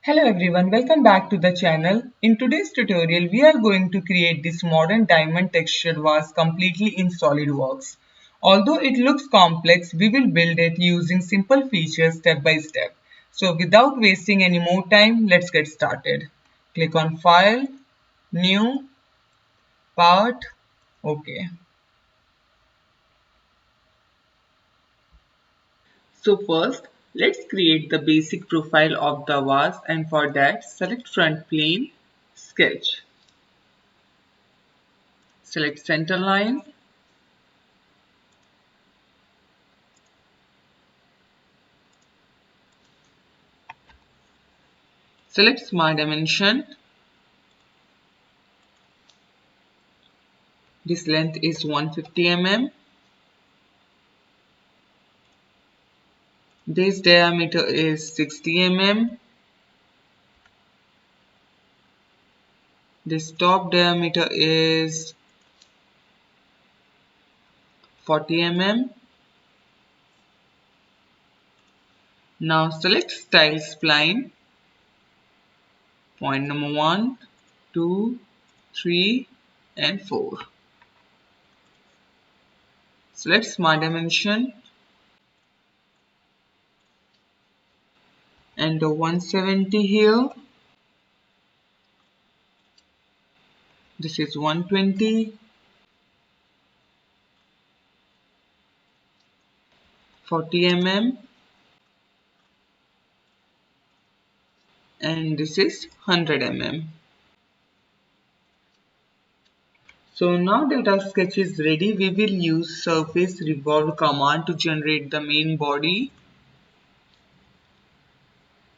Hello everyone, welcome back to the channel. In today's tutorial, we are going to create this modern diamond textured vase completely in SolidWorks. Although it looks complex, we will build it using simple features step by step. So without wasting any more time, let's get started. Click on File, New, Part, OK. So first, let's create the basic profile of the vase, and for that, select front plane, sketch. Select center line. Select Smart Dimension. This length is 150 mm. This diameter is 60 mm. This top diameter is 40 mm. Now select Style Spline. Point number 1, 2, 3 and 4. Select Smart Dimension. Enter 170 here. This is 120. 40 mm. And this is 100 mm. So now that our sketch is ready, we will use surface revolve command to generate the main body.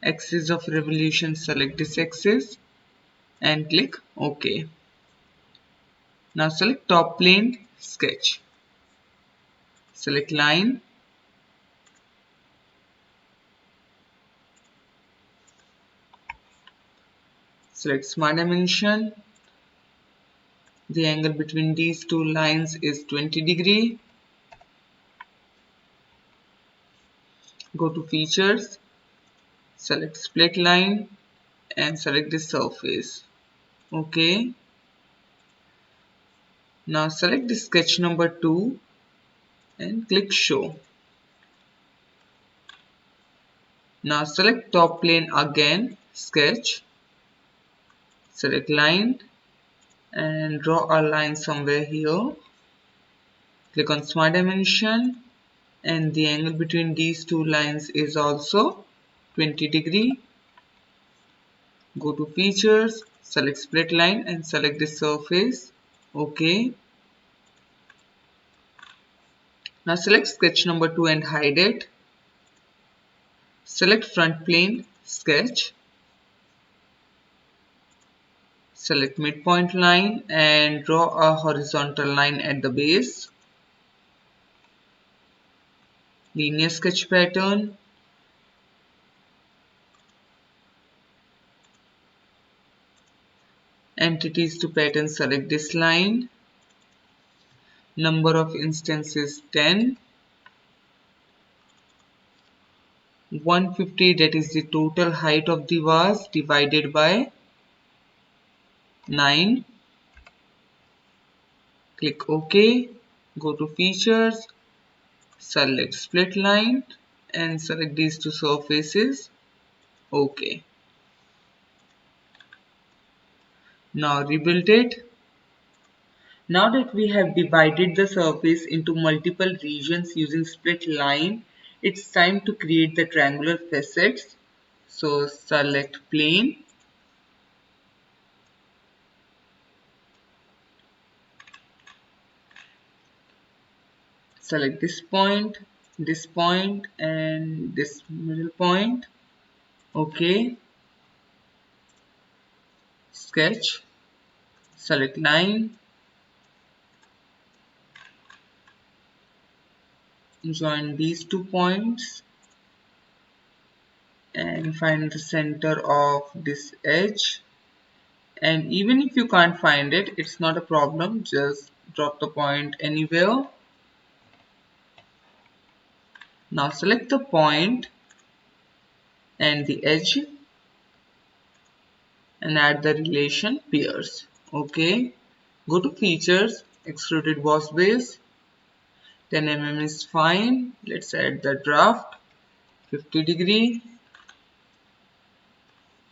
Axis of revolution, select this axis and click OK. Now select top plane, sketch. Select line. Select smart dimension. The angle between these two lines is 20 degree. Go to features, select split line and select the surface. OK. Now select the sketch number 2 and click show. Now select top plane again, sketch. Select line and draw a line somewhere here. Click on smart dimension and the angle between these two lines is also 20 degree. Go to features, select split line and select the surface. OK. Now select sketch number 2 and hide it. Select front plane, sketch. Select midpoint line and draw a horizontal line at the base. Linear sketch pattern. Entities to pattern, select this line. Number of instances 10. 150, that is the total height of the vase, divided by 9. Click OK. Go to features, select split line and select these two surfaces. OK. Now rebuild it. Now that we have divided the surface into multiple regions using split line, it's time to create the triangular facets. So select plane. Select this point and this middle point. OK. Sketch. Select line. Join these 2 points and find the center of this edge. And even if you can't find it, it's not a problem, just drop the point anywhere. Now select the point and the edge. and add the relation pairs. Okay, go to features, extruded boss base, 10 mm is fine. Let's add the draft, 50°,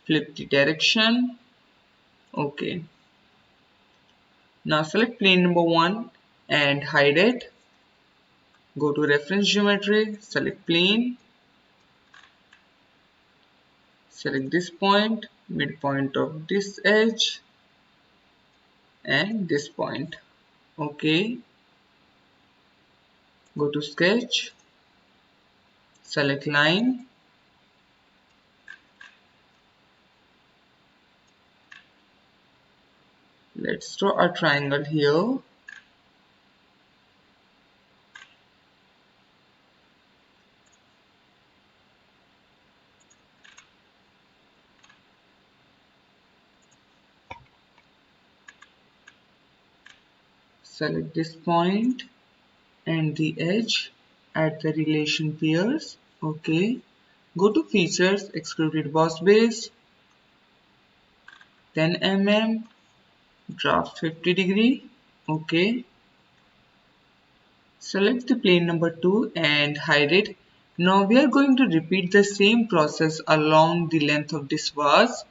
flip the direction. Okay, now select plane number 1 and hide it. Go to reference geometry, select plane, select this point, midpoint of this edge and this point. Okay, go to sketch, select line, let's draw a triangle here. Select this point and the edge, add the relation pairs. Okay, go to features, extruded boss base, 10 mm, draft 50°. Okay, select the plane number 2 and hide it. Now we are going to repeat the same process along the length of this vase.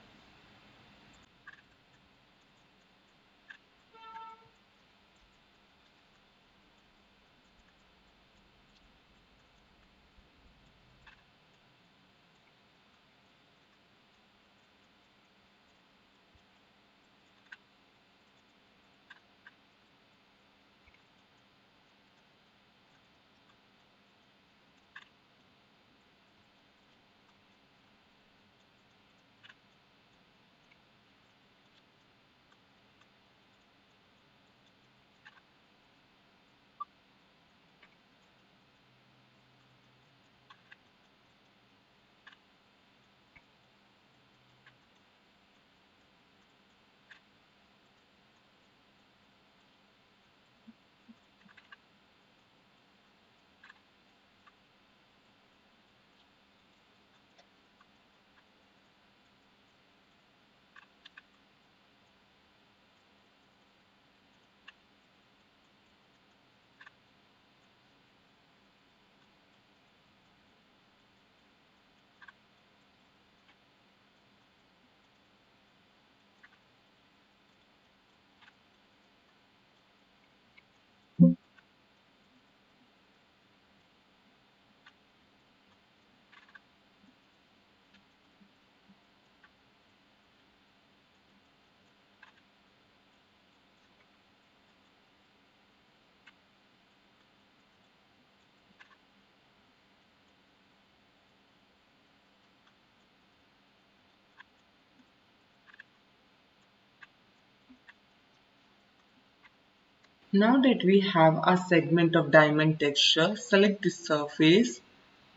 Now that we have a segment of diamond texture, select the surface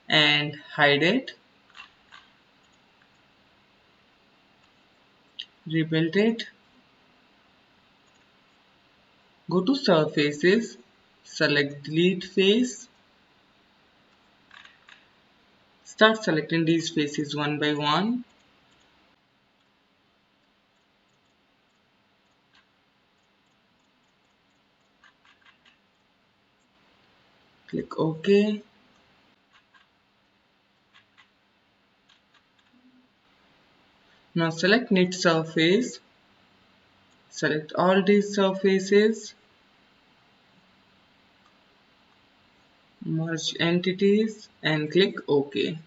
and hide it. Rebuild it. Go to surfaces, select delete face. Start selecting these faces one by one. Click OK. Now select knit surface. Select all these surfaces. Merge entities and click OK.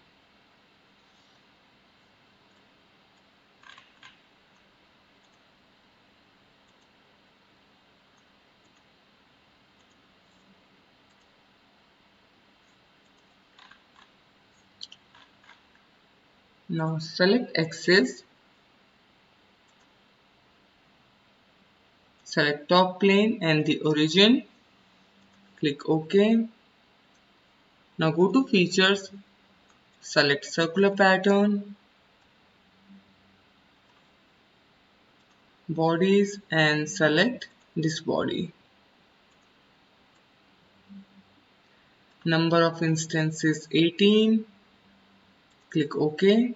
Now select axis. Select top plane and the origin. Click OK. Now go to features. Select circular pattern, bodies and select this body. Number of instances 18. Click OK.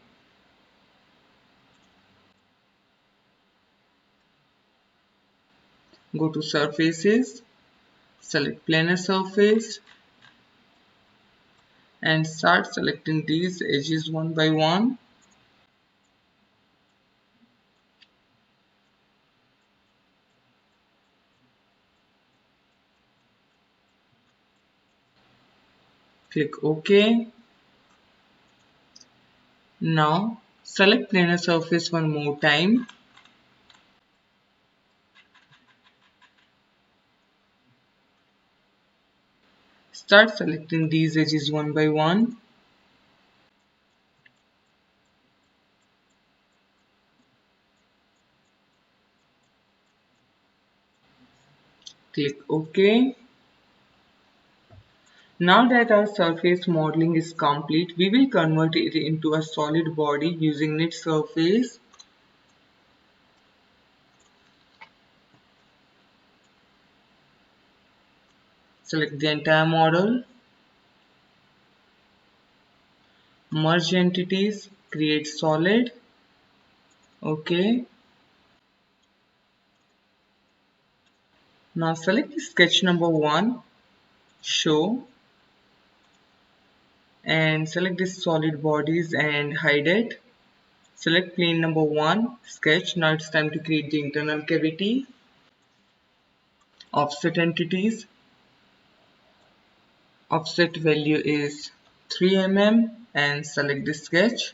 Go to surfaces, select planar surface and start selecting these edges one by one. Click OK. Now select planar surface one more time. Start selecting these edges one by one. Click OK. Now that our surface modeling is complete, we will convert it into a solid body using knit surface. Select the entire model, merge entities, create solid. OK. Now select the sketch number 1, show, and select the solid bodies and hide it. Select plane number 1, sketch. Now it's time to create the internal cavity. Offset entities. Offset value is 3 mm and select the sketch.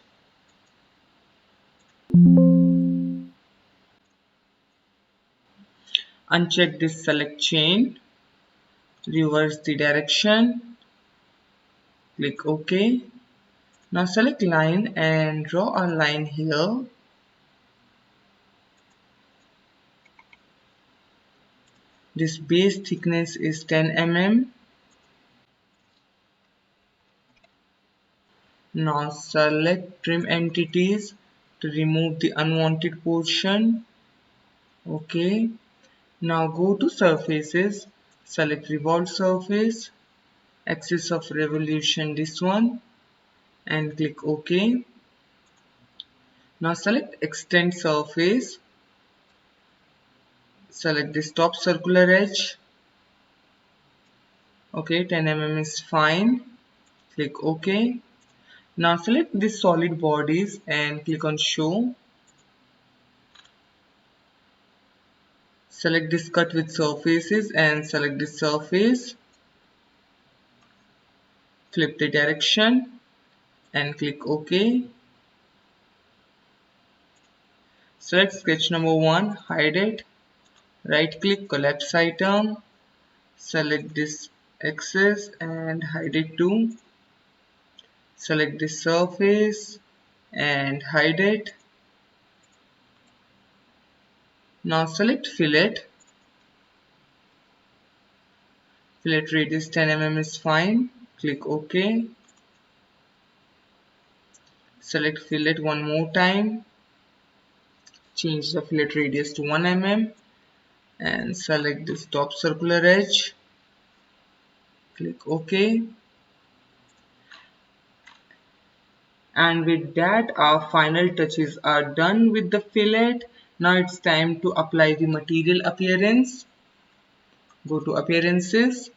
Uncheck this select chain. Reverse the direction. Click OK. Now select line and draw a line here. This base thickness is 10 mm. Now select trim entities to remove the unwanted portion. OK. Now go to surfaces, select revolve surface, axis of revolution this one and click OK. Now select extend surface, select this top circular edge. OK, 10 mm is fine. Click OK. Now select these solid bodies and click on show. Select this cut with surfaces and select this surface. Flip the direction and click OK. Select sketch number 1, hide it. Right click, collapse item. Select this axis and hide it too. Select the surface and hide it. Now select fillet. Fillet radius 10 mm is fine. Click OK. Select fillet one more time. Change the fillet radius to 1 mm and select this top circular edge. Click OK. And with that, our final touches are done with the fillet. Now it's time to apply the material appearance. Go to appearances,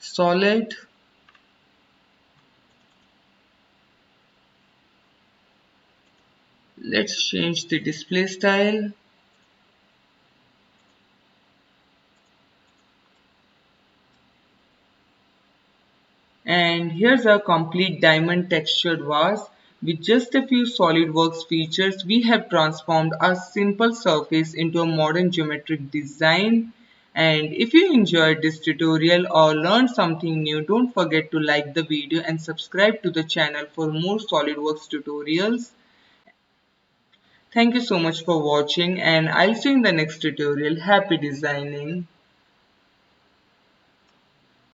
solid, let's change the display style. And here's a complete diamond textured vase. With just a few SolidWorks features, we have transformed a simple surface into a modern geometric design. And if you enjoyed this tutorial or learned something new, don't forget to like the video and subscribe to the channel for more SolidWorks tutorials. Thank you so much for watching and I'll see you in the next tutorial. Happy designing!